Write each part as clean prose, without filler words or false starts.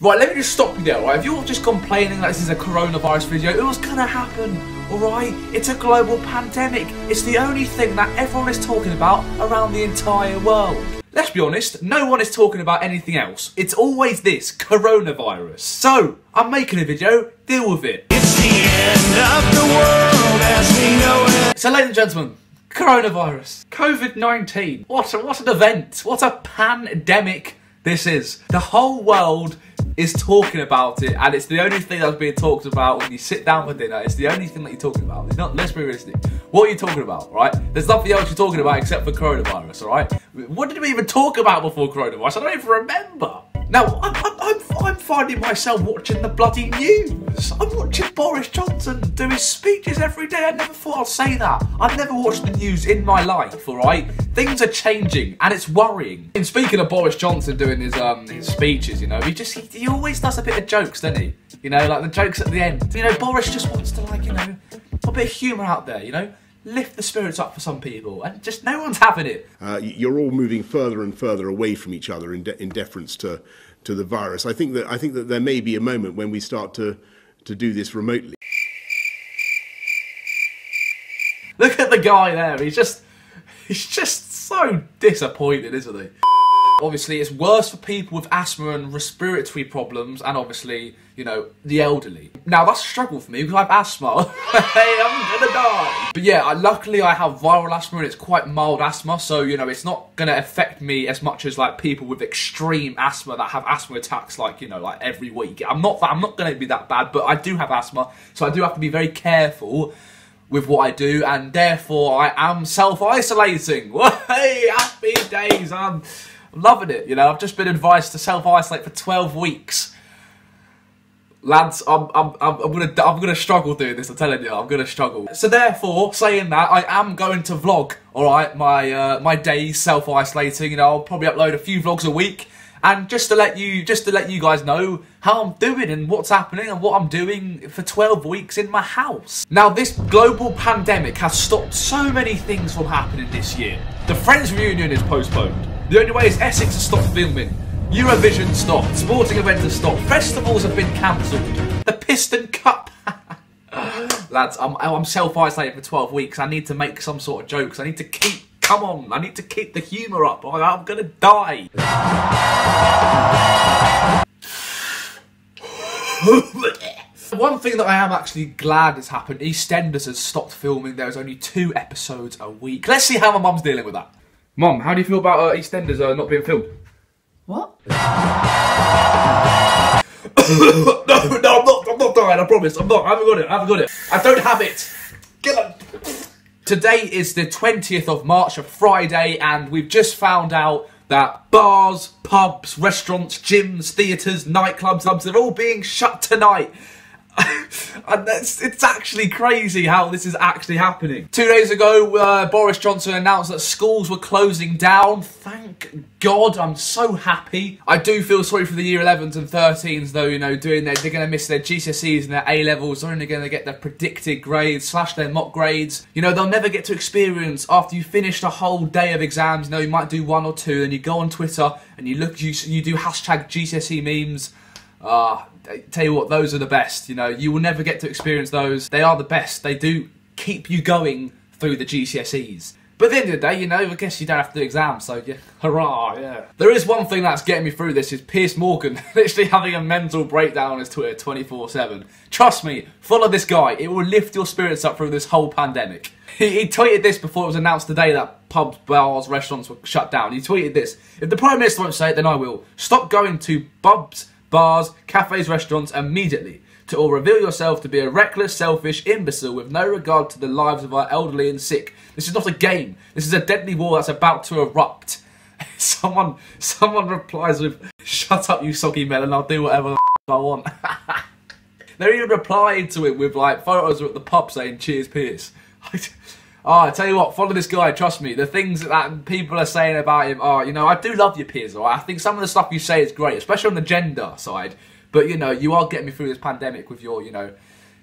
Right, let me just stop you there, right? If you're just complaining that this is a coronavirus video, it was gonna happen, alright? It's a global pandemic. It's the only thing that everyone is talking about around the entire world. Let's be honest, no one is talking about anything else. It's always this, coronavirus. So, I'm making a video, deal with it. It's the end of the world as we know it. So, ladies and gentlemen, coronavirus, COVID-19. What an event, what a pandemic this is. The whole world is talking about it, and it's the only thing that's being talked about when you sit down for dinner. It's the only thing that you're talking about. It's not, let's be realistic. What are you talking about, right? There's nothing else you're talking about except for coronavirus, alright? What did we even talk about before coronavirus? I don't even remember. Now, I'm finding myself watching the bloody news. I'm watching Boris Johnson do his speeches every day. I never thought I'd say that. I've never watched the news in my life, alright? Things are changing, and it's worrying. And speaking of Boris Johnson doing his speeches, you know, he always does a bit of jokes, doesn't he? You know, like the jokes at the end. You know, Boris just wants to, like, you know, put a bit of humour out there, you know? Lift the spirits up for some people, and just no one's having it. You're all moving further and further away from each other in deference to the virus. I think that there may be a moment when we start to do this remotely. Look at the guy there. He's just so disappointed, isn't he? Obviously, it's worse for people with asthma and respiratory problems, and obviously, you know, the elderly. Now, that's a struggle for me because I have asthma. Hey, I'm gonna die. But yeah, luckily I have viral asthma and it's quite mild asthma, so, you know, it's not gonna affect me as much as, like, people with extreme asthma that have asthma attacks, like, you know, like, every week. I'm not gonna be that bad, but I do have asthma, so I do have to be very careful with what I do, and therefore I am self-isolating. Hey, happy days. I'm loving it, you know. I've just been advised to self-isolate for 12 weeks. Lads, I'm gonna struggle doing this, I'm telling you, I'm gonna struggle. So therefore, saying that, I am going to vlog, alright, my days self-isolating, you know, I'll probably upload a few vlogs a week, and just to let you guys know how I'm doing and what's happening and what I'm doing for 12 weeks in my house. Now, this global pandemic has stopped so many things from happening this year. The Friends reunion is postponed. The only way is Essex has stopped filming. Eurovision stopped. Sporting events have stopped. Festivals have been cancelled. The Piston Cup. Lads, I'm self-isolated for 12 weeks. I need to make some sort of jokes. I need to keep... Come on. I need to keep the humour up. Or I'm going to die. One thing that I am actually glad has happened. EastEnders has stopped filming. There's only 2 episodes a week. Let's see how my mum's dealing with that. Mum, how do you feel about EastEnders not being filmed? What? No, I'm not dying, I promise. I haven't got it. I don't have it. Today is the 20th of March, a Friday, and we've just found out that bars, pubs, restaurants, gyms, theatres, nightclubs, they're all being shut tonight. And it's actually crazy how this is actually happening. 2 days ago, Boris Johnson announced that schools were closing down. Thank God, I'm so happy. I do feel sorry for the year 11s and 13s though, you know, they're going to miss their GCSEs and their A-levels. They're only going to get their predicted grades, / their mock grades. You know, they'll never get to experience after you finished a whole day of exams. You know, you might do 1 or 2 and you go on Twitter and you do hashtag GCSE memes. I tell you what, those are the best, you know, you will never get to experience those. They are the best. They do keep you going through the GCSEs. But at the end of the day, you know, I guess you don't have to do exams, so yeah, hurrah, yeah. There is one thing that's getting me through this, is Piers Morgan literally having a mental breakdown on his Twitter 24/7. Trust me, follow this guy. It will lift your spirits up through this whole pandemic. He tweeted this before it was announced today that pubs, bars, restaurants were shut down. He tweeted this: "If the Prime Minister won't say it, then I will. Stop going to pubs, bars, cafes, restaurants immediately, or reveal yourself to be a reckless, selfish imbecile with no regard to the lives of our elderly and sick. This is not a game. This is a deadly war that's about to erupt." Someone replies with, "Shut up, you soggy melon, I'll do whatever the I want." They're even replying to it with, like, photos at the pub saying, "Cheers, Piers." I tell you what, follow this guy, trust me. The things that people are saying about him are, you know, I do love you, Piers, alright? I think some of the stuff you say is great, especially on the gender side. But, you know, you are getting me through this pandemic with your, you know,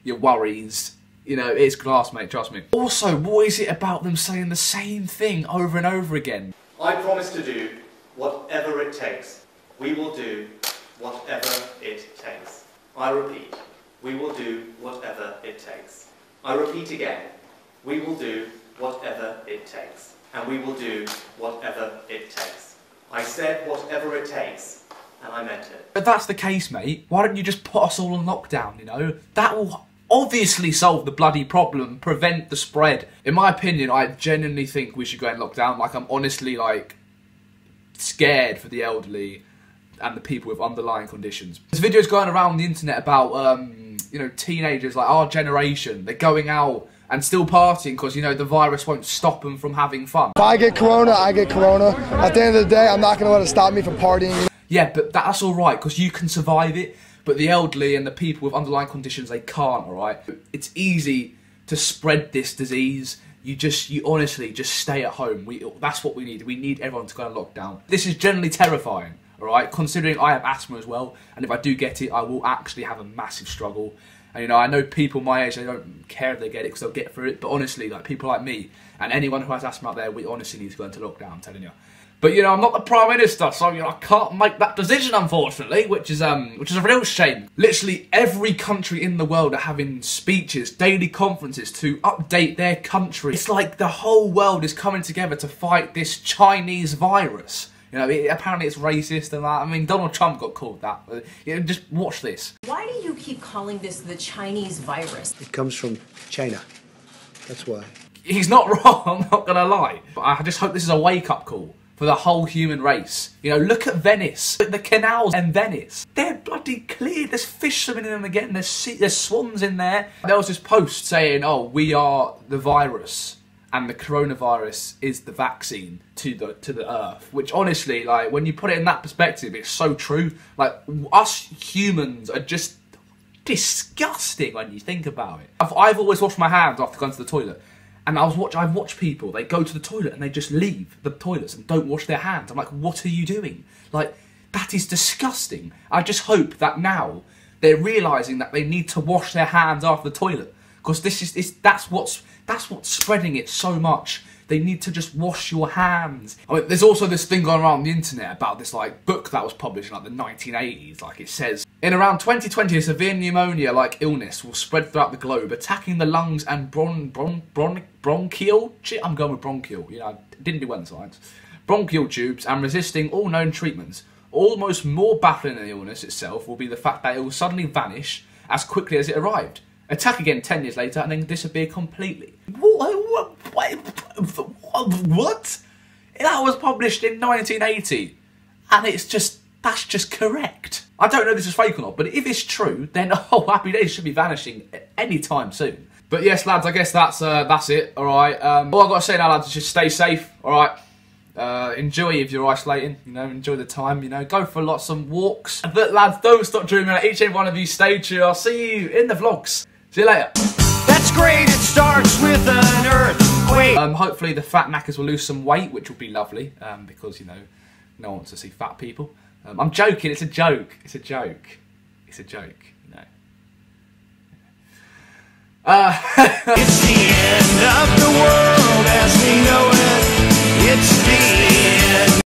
your worries. You know, it's class, mate, trust me. Also, what is it about them saying the same thing over and over again? I promise to do whatever it takes. We will do whatever it takes. I repeat, we will do whatever it takes. I repeat again, we will do whatever it takes. And we will do whatever it takes. I said whatever it takes, and I meant it. If that's the case, mate, why don't you just put us all on lockdown, you know? That will obviously solve the bloody problem, prevent the spread. In my opinion, I genuinely think we should go in lockdown. Like, I'm honestly, like, scared for the elderly and the people with underlying conditions. There's videos going around the internet about, you know, teenagers, like our generation, they're going out and still partying because, you know, the virus won't stop them from having fun. If I get corona, I get corona. At the end of the day, I'm not going to let it stop me from partying. Yeah, but that's alright, because you can survive it, but the elderly and the people with underlying conditions, they can't, alright? It's easy to spread this disease. You honestly just stay at home. That's what we need. We need everyone to go on lockdown. This is generally terrifying, alright? Considering I have asthma as well, and if I do get it, I will actually have a massive struggle. And, you know, I know people my age, they don't care if they get it because they'll get through it. But honestly, like, people like me and anyone who has asthma out there, we honestly need to go into lockdown, I'm telling you. But, you know, I'm not the Prime Minister, so, you know, I can't make that decision, unfortunately, which is a real shame. Literally every country in the world are having speeches, daily conferences to update their country. It's like the whole world is coming together to fight this Chinese virus. You know, apparently it's racist and that. I mean, Donald Trump got called that. You know, just watch this. Why do you keep calling this the Chinese virus? It comes from China. That's why. He's not wrong, I'm not gonna lie. But I just hope this is a wake-up call for the whole human race. You know, look at Venice. The canals in Venice. They're bloody clear. There's fish swimming in them again. There's swans in there. There was this post saying, oh, we are the virus and the coronavirus is the vaccine to the earth. Which honestly, like, when you put it in that perspective, it's so true. Like, us humans are just disgusting when you think about it. I've always washed my hands after going to the toilet. And I've watched people, they go to the toilet and they just leave the toilets and don't wash their hands. I'm like, what are you doing? Like, that is disgusting. I just hope that now they're realising that they need to wash their hands after the toilet. Because that's what's spreading it so much. They need to just wash your hands. I mean, there's also this thing going around the internet about this, like, book that was published in, like, the 1980s. Like, it says, in around 2020, a severe pneumonia-like illness will spread throughout the globe, attacking the lungs and bronchial... I'm going with bronchial, you know, I didn't do well in science. Bronchial tubes and resisting all known treatments. Almost more baffling than the illness itself will be the fact that it will suddenly vanish as quickly as it arrived. Attack again 10 years later and then disappear completely. What? That was published in 1980. And that's just correct. I don't know if this is fake or not, but if it's true, then Happy Days should be vanishing anytime soon. But yes, lads, I guess that's it, alright. All I've got to say now, lads, is just stay safe, alright. Enjoy if you're isolating, you know, enjoy the time, you know, go for some walks. But lads, don't stop dreaming. Each and every one of you, stay true. I'll see you in the vlogs. See you later. That's great, it starts with an earthquake. Hopefully the fat knackers will lose some weight, which will be lovely, because, you know, no one wants to see fat people. I'm joking, it's a joke. It's a joke. It's a joke, you know. It's the end of the world as we know it.